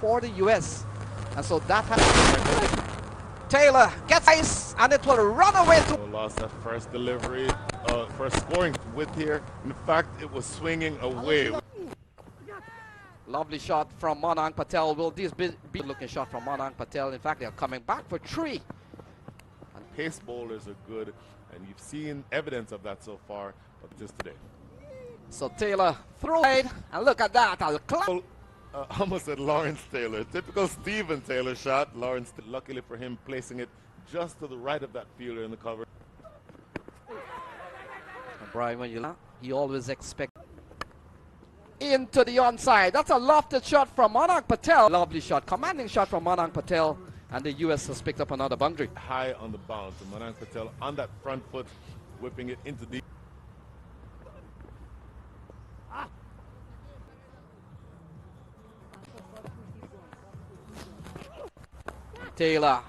for the US. And so that has Taylor gets ice and it will run away to lost that first delivery, first scoring width here. In fact, it was swinging away. Lovely shot from Manang Patel. Will this be looking shot from Manang Patel? In fact, they're coming back for 3. And pace bowlers are good, and you've seen evidence of that so far, but just today. So Taylor throw it, and look at that. I'll climb. Almost at Lawrence Taylor. Typical Stephen Taylor shot. Lawrence, luckily for him, placing it just to the right of that fielder in the cover. And Brian, when you he always expect into the onside. That's a lofted shot from Manang Patel. Lovely shot, commanding shot from Manang Patel, and the US has picked up another boundary. High on the bounce, and Manang Patel on that front foot, whipping it into the. Taylor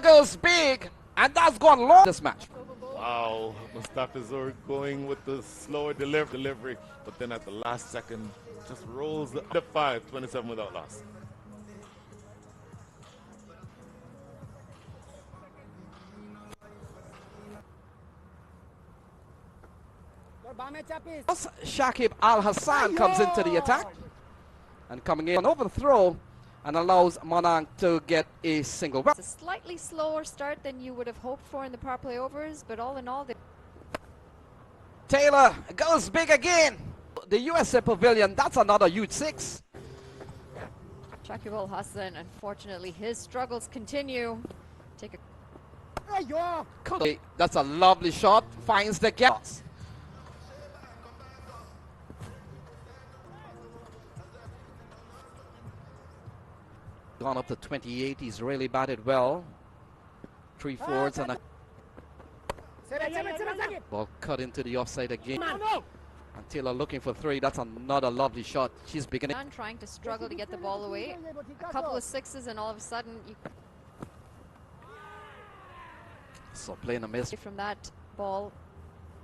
goes big, and that's gone long this match. Wow, Mustafizur going with the slower delivery, but then at the last second, just rolls the 5, 27 without loss. Shakib Al Hassan comes into the attack and coming in over the throw and allows Manang to get a single. It's a slightly slower start than you would have hoped for in the power play overs, but all in all, Taylor goes big again. The USA Pavilion, that's another huge 6. Shakib Al Hassan, unfortunately, his struggles continue. Take a That's a lovely shot, finds the gap. Gone up to 28, he's really batted well. 3 forwards and a ball cut into the offside again. And Taylor looking for 3, that's another lovely shot. She's beginning. Trying to struggle to get the ball away. A couple of 6s and all of a sudden you So playing a miss. from that ball.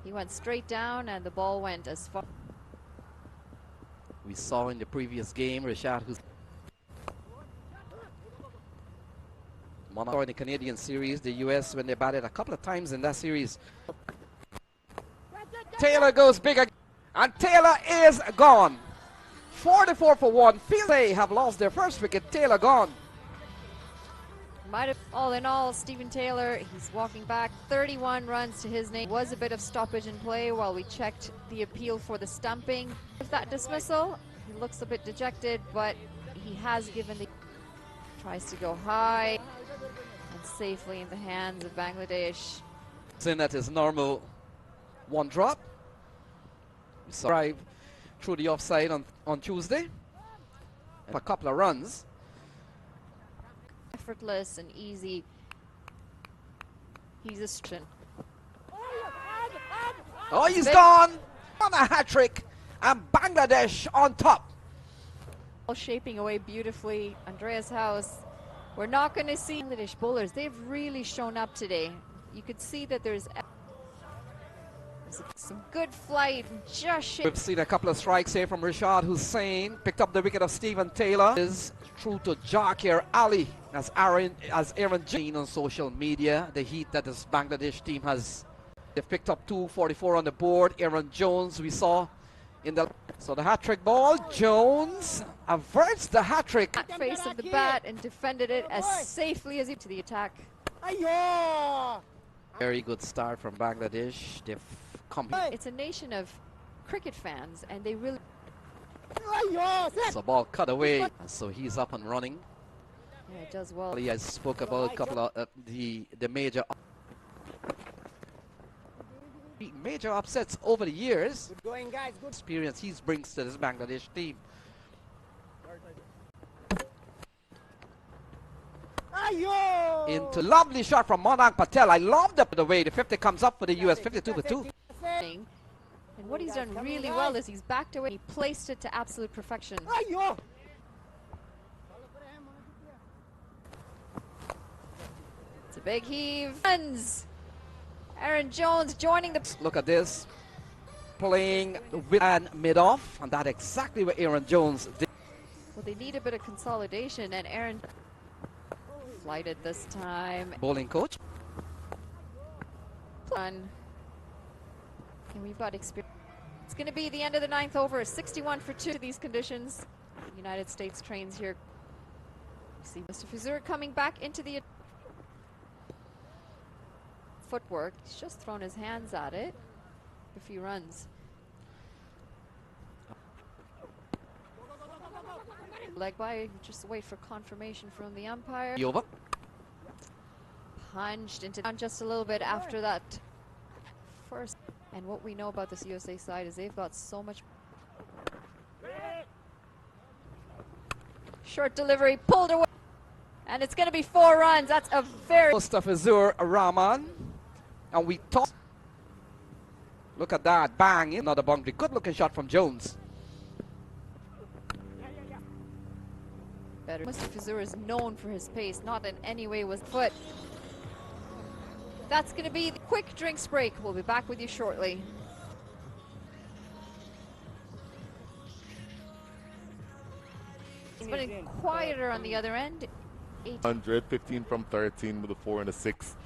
He went straight down and the ball went as far. We saw in the previous game, Richard, who's in the Canadian series, the US, when they batted a couple of times in that series. Taylor goes big again, and Taylor is gone. 44 for 1. Field they have lost their first wicket. Taylor gone. Might have, all in all, Stephen Taylor, he's walking back 31 runs to his name. Was a bit of stoppage in play while we checked the appeal for the stumping. With that dismissal, he looks a bit dejected, but he has given the tries to go high and safely in the hands of Bangladesh. It's in at his normal 1 drop. We saw drive through the offside on Tuesday. A couple of runs. Effortless and easy. He's a string. Oh, he's gone on a hat-trick, and Bangladesh on top. Shaping away beautifully. Andreas House. We're not going to see Bangladesh bowlers. They've really shown up today. You could see that there's some good flight. We've seen a couple of strikes here from Rashad Hussain. Picked up the wicket of Stephen Taylor. Is through to Jakir Ali as Aaron Jean on social media. The heat that this Bangladesh team has. They've picked up 244 on the board. Aaron Jones we saw in the. So the hat-trick ball. Jones averts the hat-trick. Face of the bat and defended it as safely as he to the attack. Very good start from Bangladesh. They've come. It's a nation of cricket fans, and they really. So ball cut away, and so he's up and running. Yeah, it does well. I spoke about a couple of the major upsets over the years. Good going, guys. Good Experience he brings to this Bangladesh team. Into lovely shot from Manang Patel. I love the way the 50 comes up for the US. 52 for 2. And what he's done really well is he's backed away. He placed it to absolute perfection. It's a big heave. Runs. Aaron Jones joining the. Look at this. Playing with and mid-off. And that's exactly what Aaron Jones did. Well, they need a bit of consolidation, and Aaron flighted this time. Bowling coach. And we've got experience. It's going to be the end of the 9th over, 61 for 2 to these conditions. United States trains here. See Mr. Fizur coming back into the footwork. He's just thrown his hands at it. A few runs. Leg by, just wait for confirmation from the umpire. Over. Punched into down just a little bit after that first. And what we know about this USA side is they've got so much. Short delivery pulled away. And it's going to be 4 runs. That's a very. Mustafizur Rahman. And we talk. Look at that. Bang. Another boundary. Good looking shot from Jones. Better. Mr. Fizur is known for his pace, not in any way with foot. That's going to be the quick drinks break. We'll be back with you shortly. It's been quieter on the other end. 115 from 13 with a 4 and a 6.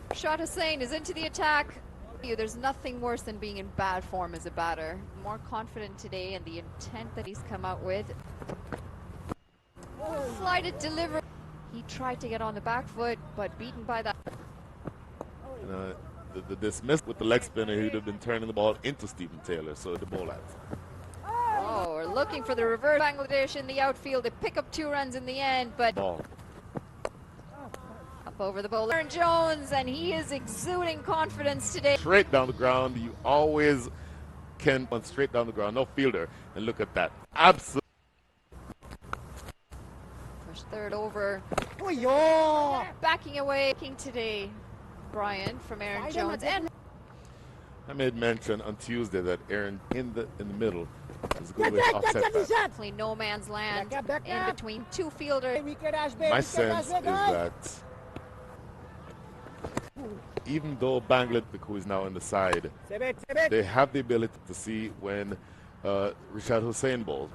Rashad Hussain is into the attack. There's nothing worse than being in bad form as a batter. More confident today in the intent that he's come out with. Flighted delivery. He tried to get on the back foot, but beaten by that. The dismiss with the leg spinner, he'd have been turning the ball into Stephen Taylor, so the ball out. Oh, we're looking for the reverse. Bangladesh in the outfield. They pick up 2 runs in the end, but Ball. up over the bowler. Aaron Jones, and he is exuding confidence today. Straight down the ground. You always can run straight down the ground. No fielder. And look at that. Absolutely. First third over. Backing away. Today, Brian from Aaron Jones. And I made mention on Tuesday that Aaron in the middle is a good way to offset that. definitely no man's land in between 2 fielders. My sense is that even though Bangladesh, who is now on the side, they have the ability to see when Rashad Hussain bowls.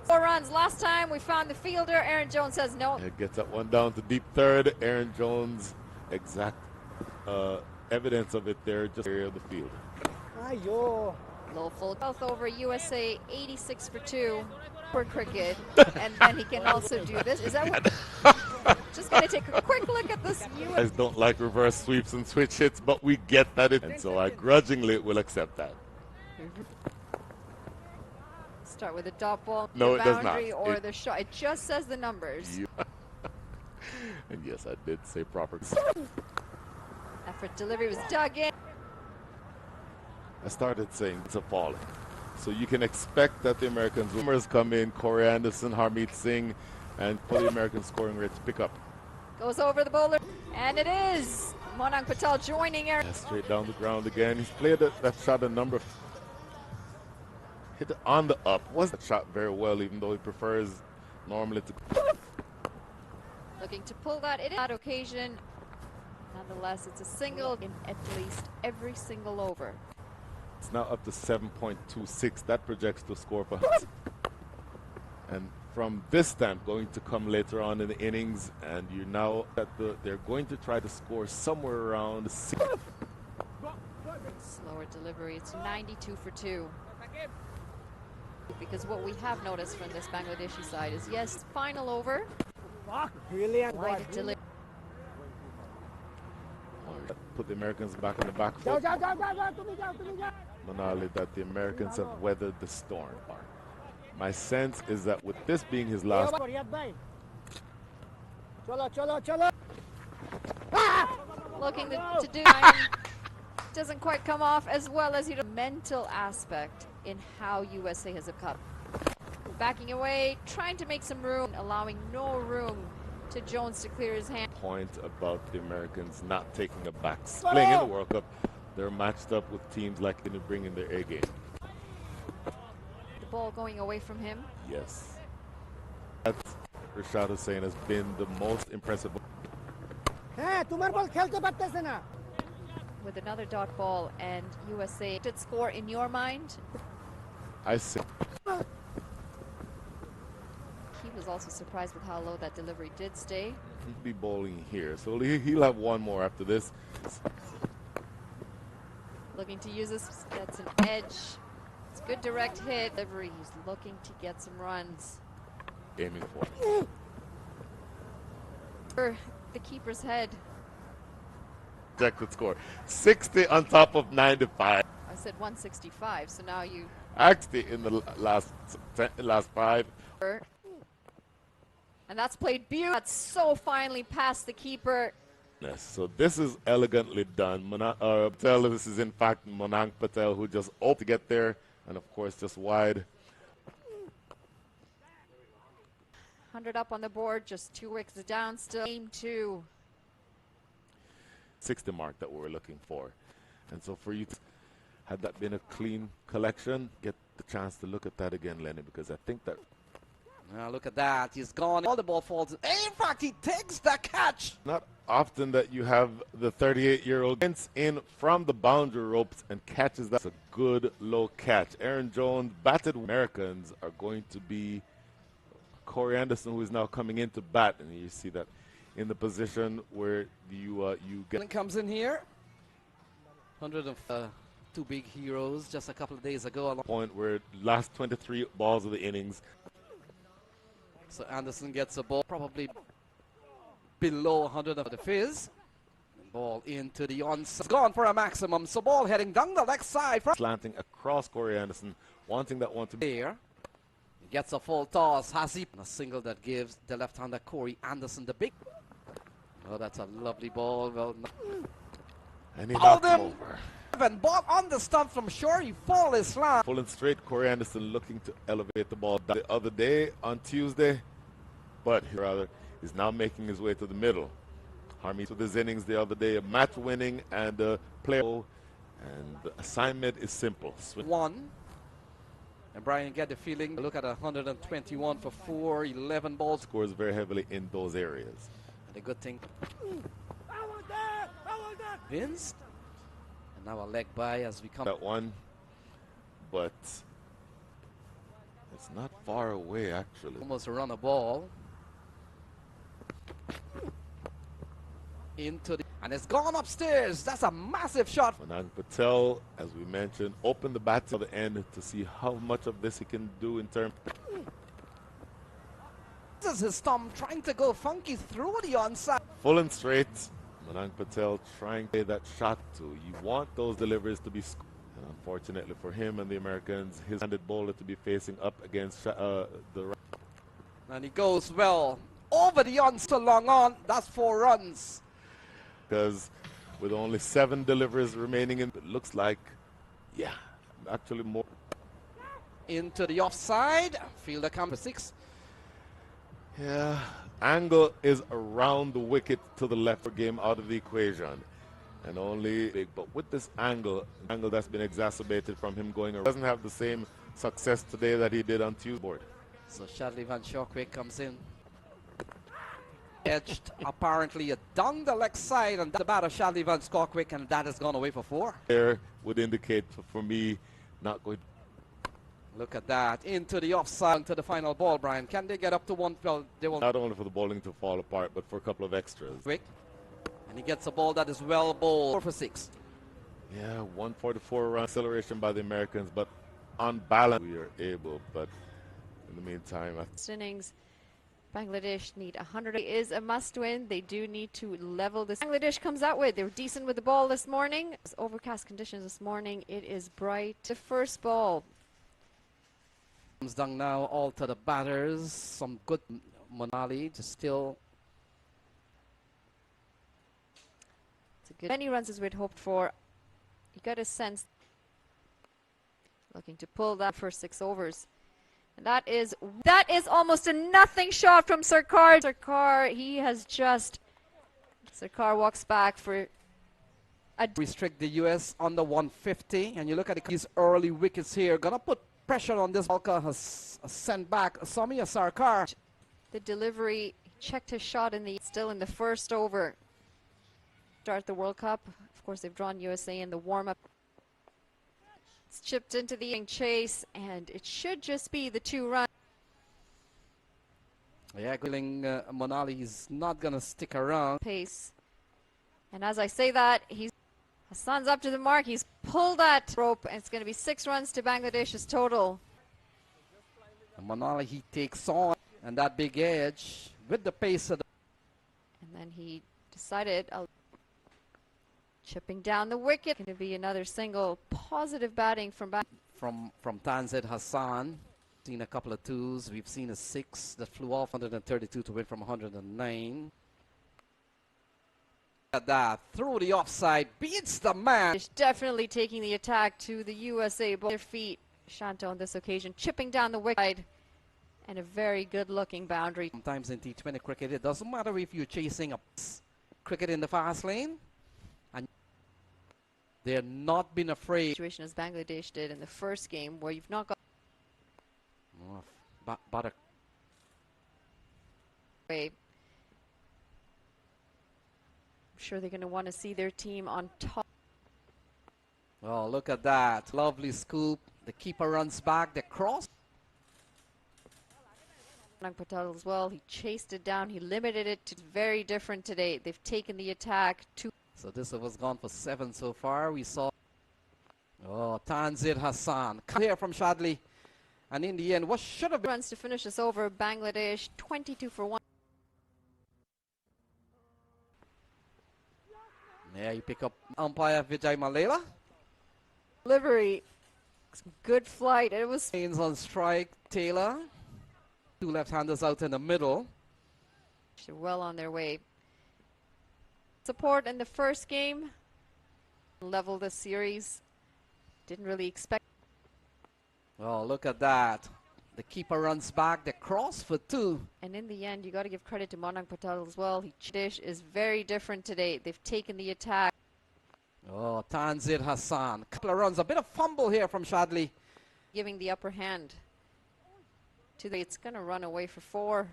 4 runs. Last time we found the fielder. Aaron Jones says no. It gets that one down to deep third. Aaron Jones, exact evidence of it there, just area of the field. Low full 12th over, USA 86 for 2 for cricket. And then he can also do this. Is that what? Just going to take a quick look at this. Guys don't like reverse sweeps and switch hits, but we get that. And so I grudgingly will accept that. Start with a dot ball, No, the it does not. boundary, or the shot. It just says the numbers. And yes, I did say proper. Effort delivery was dug in. I started saying it's a falling. So you can expect that the Americans, rumors come in, Corey Anderson, Harmeet Singh, and for the American scoring rate to pick up. Goes over the bowler, and it is Monang Patel joining Aaron. Yeah, straight down the ground again. He's played that shot a number of. Hit it on the up. Was that shot very well, even though he prefers normally to. Looking to pull that in that occasion. Nonetheless, it's a single in at least every single over. It's now up to 7.26. That projects to score for. And from this stamp, going to come later on in the innings, and you now at they're going to try to score somewhere around 6. Slower delivery. It's 92 for 2. Because what we have noticed from this Bangladeshi side is, yes, final over. Light delivery. Put the Americans back on the back foot. Manali, that the Americans have weathered the storm. My sense is that with this being his last. Looking to do. Doesn't quite come off as well as the mental aspect in how USA has a cup. Backing away, trying to make some room, allowing no room to Jones to clear his hand. Point about the Americans not taking a back playing in the World Cup. They're matched up with teams like in bringing their A game. The ball going away from him. Yes. That Rashad Hussain has been the most impressive. With another dot ball, and USA did score in your mind. I say was also surprised with how low that delivery did stay. He'd be bowling here, so he'll have one more after this. Looking to use this, gets an edge. It's a good direct hit. Delivery, he's looking to get some runs. Aiming for. For the keeper's head. Projected score 60 on top of 95. I said 165, so now you. Actually, in the last 5. And that's played beautiful. That's so finely past the keeper. Yes, so this is elegantly done. Patel, this is in fact Monang Patel, who just opted to get there, and of course just wide. 100 up on the board, just 2 wickets down still. Game 2. 60 mark that we're looking for. And so for you, had that been a clean collection, get the chance to look at that again, Lenny, because I think that. Now look at that. He's gone. All the ball falls. In fact, he takes the catch. Not often that you have the 38-year-old in from the boundary ropes and catches that. That's a good low catch. Aaron Jones batted. Americans are going to be Corey Anderson, who is now coming in to bat, and you see that in the position where you get. Comes in here. 100 of two big heroes just a couple of days ago. Point where last 23 balls of the innings. So Anderson gets a ball probably below 100 of the fizz. Ball into the onside. Gone for a maximum. So ball heading down the leg side. Slanting across Corey Anderson, wanting that one to be there. He gets a full toss. Has he? A single that gives the left-hander Corey Anderson the big. Oh, that's a lovely ball. Well, and he knocked him over. Ball on the stump from shore. He fall his slant. Pulling straight, Corey Anderson looking to elevate the ball the other day on Tuesday, but rather is now making his way to the middle. Harmy with his innings the other day, a match winning and a play, and the assignment is simple. One. And Brian, get the feeling. Look at 121 for 4, 11 balls. Scores very heavily in those areas. And the good thing. Vince. And now a leg by as we come. That one, but it's not far away actually. Almost run a ball. Into the, and it's gone upstairs. That's a massive shot. Manang Patel, as we mentioned, opened the bat to the end to see how much of this he can do in terms. This is his thumb trying to go funky through the onside. Full and straight. Manang Patel trying to play that shot too. You want those deliveries to be scored. And unfortunately for him and the Americans, his handed bowler to be facing up against the right. And he goes well over the onside, long on. That's 4 runs. Because with only 7 deliveries remaining, it looks like, yeah, actually more. Into the offside. Fielder comes for 6. Yeah, angle is around the wicket to the left for game out of the equation. And only big, but with this angle that's been exacerbated from him going around, doesn't have the same success today that he did on Tuesday. So Shadley Van Shawquick comes in. Edged apparently down the leg side, and the batter Shadley Van Shawquick, and that has gone away for 4. There would indicate for me not going. Look at that, into the offside, to the final ball, Brian. Can they get up to 1? Well, they will. Not only for the bowling to fall apart, but for a couple of extras. Quick. And he gets a ball that is well bowled. 4 for 6. Yeah, 144 run acceleration by the Americans, but on balance we are able. But in the meantime, Innings. Bangladesh need 100. It is a must-win. They do need to level this. Bangladesh comes out with. They were decent with the ball this morning. It's overcast conditions this morning. It is bright. The first ball. Comes down now, all to the batters. Some good Monali, just still. It's a good. Many runs as we'd hoped for. You got a sense. Looking to pull that first 6 overs. And that is almost a nothing shot from Sarkar. Sarkar, he has just. Sarkar walks back for. Restrict the U.S. under 150, and you look at these early wickets here. Gonna put pressure on this. Balka has sent back Samia Sarkar. The delivery, checked his shot still in the first over. Start the World Cup. Of course, they've drawn USA in the warm-up. It's chipped into the chase, and it should just be the 2 runs. Yeah, Monali is not going to stick around. Pace. And as I say that, Hassan's up to the mark. He's pulled that rope, and it's going to be 6 runs to Bangladesh's total. Monali, he takes on, and that big edge with the pace of the... And then he decided, chipping down the wicket. Going to be another single. Positive batting from Tanzid Hassan. Seen a couple of 2s. We've seen a 6 that flew off 132 to win from 109. At that, through the offside, beats the man. Definitely taking the attack to the USA ball. Their feet. Shanto on this occasion, chipping down the wicket. And a very good-looking boundary. Sometimes in T20 cricket, it doesn't matter if you're chasing a cricket in the fast lane. And they're not been afraid. Situation as Bangladesh did in the first game, where you've not got... But I'm sure they're going to want to see their team on top. Oh, look at that. Lovely scoop. The keeper runs back. The cross. Patel as well. He chased it down. He limited it to very different today. They've taken the attack to... So this was gone for 7 so far. We saw... Oh, Tanzir Hassan. Here from Shadley. And in the end, what should have been... runs to finish us over. Bangladesh 22 for 1. Yeah, you pick up umpire Vijay Malela. Delivery. Good flight. It was... Haynes on strike. Taylor. 2 left-handers out in the middle. They're well on their way. Support in the first game. Level this series. Didn't really expect... Oh, look at that. The keeper runs back. The cross for 2. And in the end, you got to give credit to Monang Patel as well. Dish is very different today. They've taken the attack. Oh, Tanzir Hassan. Couple of runs. A bit of fumble here from Shadley. Giving the upper hand. It's going to run away for 4.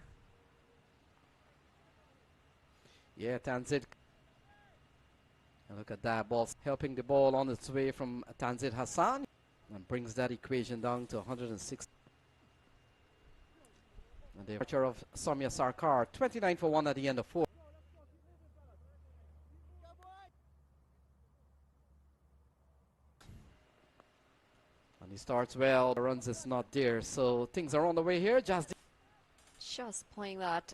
Yeah, Tanzir. And look at that. Ball helping the ball on its way from Tanzir Hassan. And brings that equation down to 106. And the departure of Soumya Sarkar, 29 for 1 at the end of 4. And he starts well, the runs is not there, so things are on the way here. Just playing that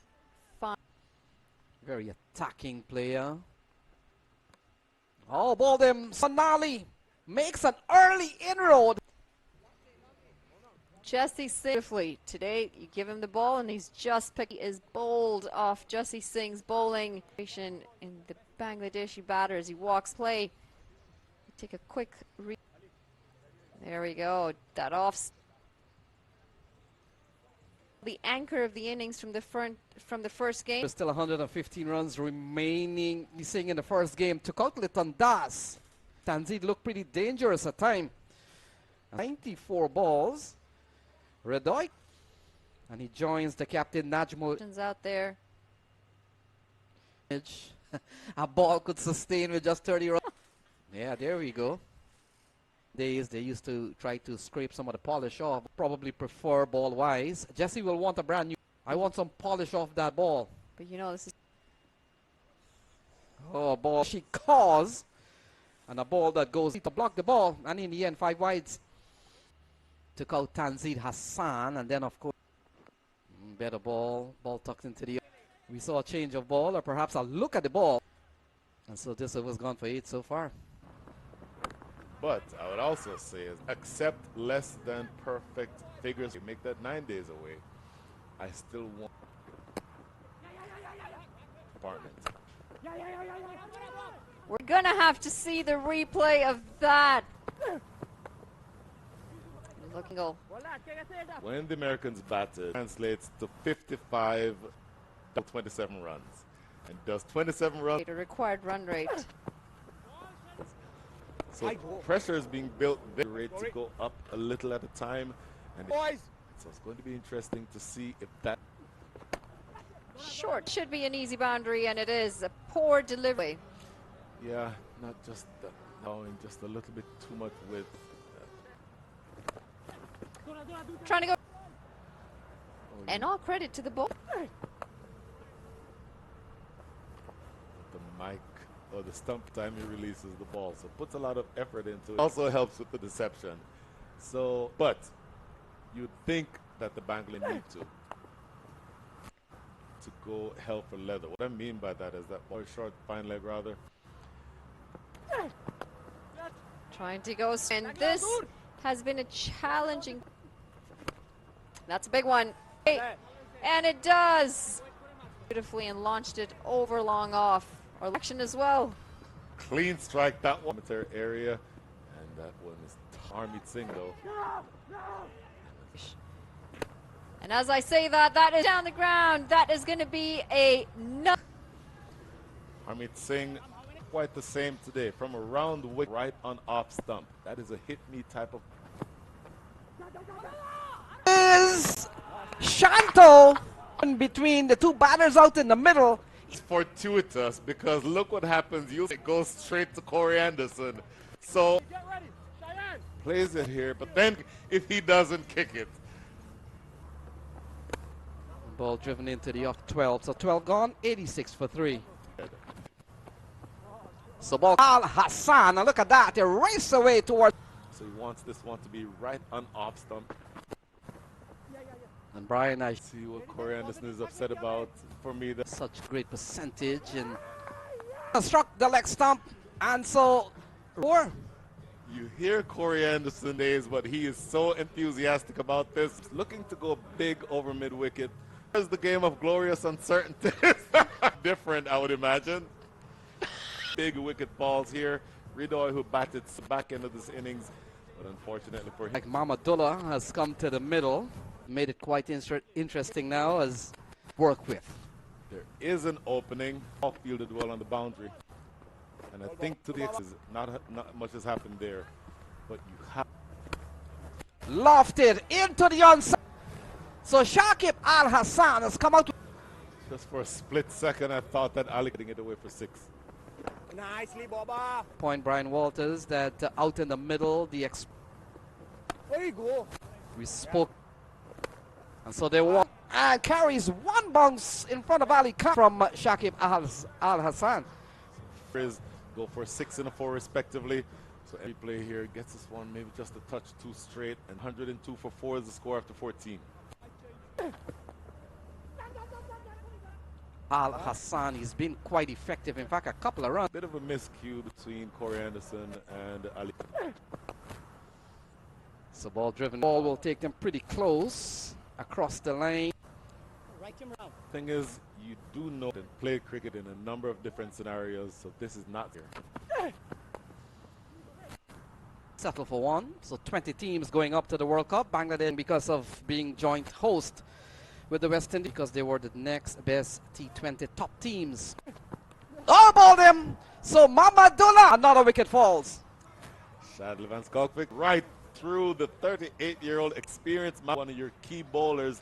fun. Very attacking player. Oh, ball them. Sonali makes an early inroad. Jesse Singh, today you give him the ball and he's just picked. He is bowled off Jesse Singh's bowling in the Bangladeshi batters. He walks play. Take a quick read. There we go. That off. The anchor of the innings from the first game. There's still 115 runs remaining. He's saying in the first game took out Liton Das. Tanzid looked pretty dangerous at time. 94 balls. Redoy. And he joins the captain Najmo. Out there. A ball could sustain with just 30 runs. Yeah, there we go. They used to try to scrape some of the polish off. Probably prefer ball wise. Jesse will want a brand new. I want some polish off that ball. But you know this is. Oh, ball she caused. And a ball that goes to block the ball. And in the end, 5 wides. Took out Tanzid Hassan. And then, of course, better ball. Ball tucked into the... We saw a change of ball, or perhaps a look at the ball. And so this was gone for 8 so far. But I would also say is accept less than perfect figures. You make that 9 days away. I still want apartment. We're gonna have to see the replay of that. Looking goal. When the Americans batted, translates to 55 to 27 runs. And does 27 runs. A required run rate. So pressure is being built, the rate to go up a little at a time. And so it's going to be interesting to see if that... Short should be an easy boundary, and it is a poor delivery. Yeah, not just allowing just a little bit too much width. Trying to go. And all credit to the ball. The mic or the stump time he releases the ball, so puts a lot of effort into it. Also helps with the deception. So, but you'd think that the Bangla need to go hell for leather. What I mean by that is that ball short, fine leg rather. Trying to go, and this has been a challenging. That's a big one. And it does. Beautifully, and launched it over long off. Or action as well. Clean strike that one area, and that one is Harmeet Singh though. And as I say that, that is down the ground. That is going to be a no. Harmeet Singh, quite the same today. From around the wicket, right on off stump. That is a hit me type of. Is Shanto in between the two batters out in the middle. It's fortuitous because look what happens. It goes straight to Corey Anderson. So plays it here, but then if he doesn't kick it. Ball driven into the off 12. So 12 gone, 86 for 3. So ball Al Hassan, and look at that. They race away towards. So he wants this one to be right on off stump. And Brian, I See what Corey Anderson is upset about. For me, that's such great percentage and struck the leg stump, and so you hear Corey Anderson days, but he is so enthusiastic about this. Looking to go big over mid wicket. There's the game of glorious uncertainty. Different, I would imagine. Big wicket balls here. Ridoy, who batted the back end of this innings, but unfortunately for him. like Mamadullah has come to the middle, made it quite interesting now as work with. There is an opening. Off fielded well on the boundary. And I think to the extent, not much has happened there. But you have Lofted into the onside. So Shakib Al Hassan has come out. just for a split second, I thought that Ali getting it away for 6. Nicely, Boba. Point Brian Walters that out in the middle, the There you go. we spoke. And so they won. And carries one bounce in front of Ali Khan from Shakib Al Hassan. Is go for 6 and a 4 respectively. So every play here gets this one maybe just a touch too straight, and 102 for 4 is the score after 14. Al Hassan, he's been quite effective. In fact, a couple of runs. Bit of a miscue between Corey Anderson and Ali. So ball driven. Ball will take them pretty close across the lane. Right him round. Thing is, you do know and play cricket in a number of different scenarios, so this is not there. Settle for one. So 20 teams going up to the World Cup. Bangladesh, because of being joint host with the West Indies, because they were the next best T20 top teams. Oh, ball them. So Mamadullah, another wicket falls. Shadley Van Skalkvik right through the 38-year-old experienced man, one of your key bowlers,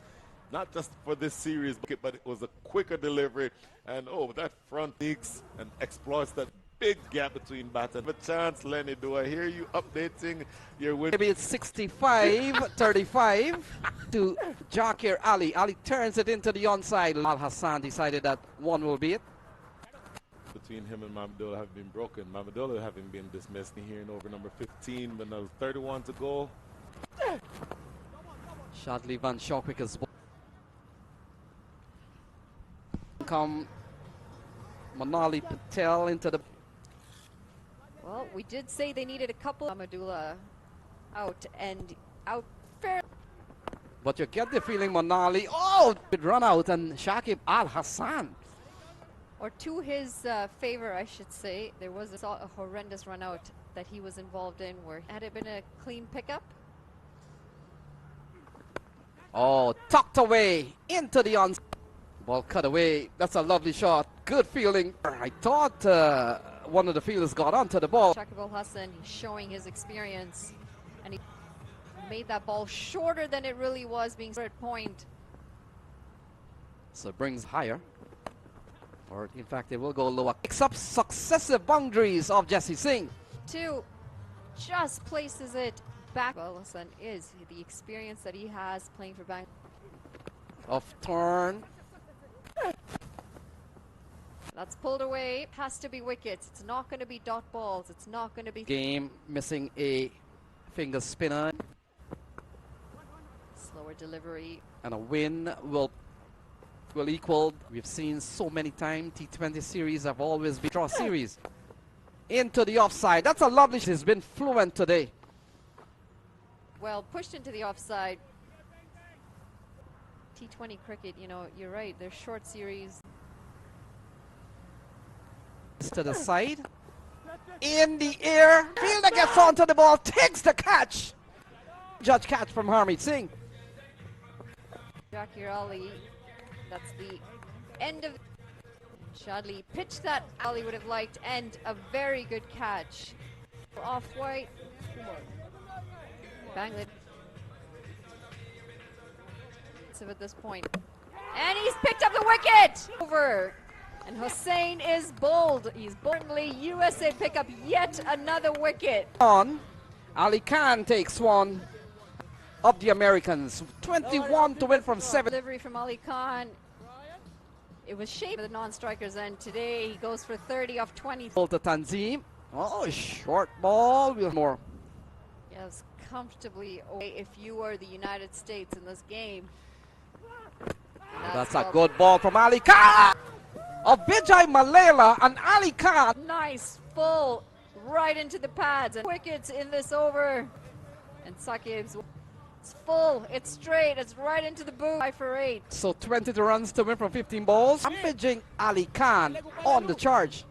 not just for this series, but it was a quicker delivery. And oh, that front leaks and exploits that big gap between bat and a chance. Lenny, do I hear you updating your win? Maybe it's 65-35 to Jakir Ali. Ali turns it into the onside. Al Hassan decided that one will be it. Between him and Mamadullah have been broken. Mamadullah having been dismissed here in over number 15, but now 31 to go. Shadley Van Skalkvik's ball. Come Manali Patel into the. Well, we did say they needed a couple. Amadullah out and out fair. But you get the feeling Manali, oh, it run out, and Shakib Al Hassan. Or to his favor, I should say, there was a horrendous run out that he was involved in. Where had it been a clean pickup? Oh, tucked away into the onside. Ball cut away. That's a lovely shot. Good feeling. I thought one of the fielders got onto the ball. Shakib Al Hassan showing his experience, and he made that ball shorter than it really was, being at point. So it brings higher. Or in fact, it will go lower. Picks up successive boundaries of Jesse Singh. 2 just places it back. Al Hassan is the experience that he has playing for Bangladesh. of turn. That's pulled away. Has to be wickets. It's not going to be dot balls. It's not going to be... Game missing a finger spinner. Slower delivery. And a win will equal. We've seen so many times T20 series have always been draw series. Into the offside. That's a lovely. He's been fluent today. Well, pushed into the offside. T20 cricket, you know, you're right. They're short series. To the side. In the air. Fielder gets onto the ball. Takes the catch. Judge catch from Harmeet Singh. Zakir Ali. That's the end of... Shadley pitched that Ali would have liked, and a very good catch. Off-white. Bangladesh. So at this point. And he's picked up the wicket! Over. And Hussain is bold. He's boldly. USA pick up yet another wicket. On. Ali Khan takes one of the Americans. 21 to win from 7. Delivery from Ali Khan. It was shaped for the non-strikers, and today he goes for 30 off 20. To Tanzim. Oh, short ball. We'll more. Yes, comfortably away if you were the United States in this game. That's a good ball from Ali Khan. Of Vijay Malela and Ali Khan. Nice, full, right into the pads. And wickets in this over. And Sakib's, it's full, it's straight, it's right into the boot. 5 for 8. So 22 runs to win from 15 balls. I'm pitching Ali Khan on the charge.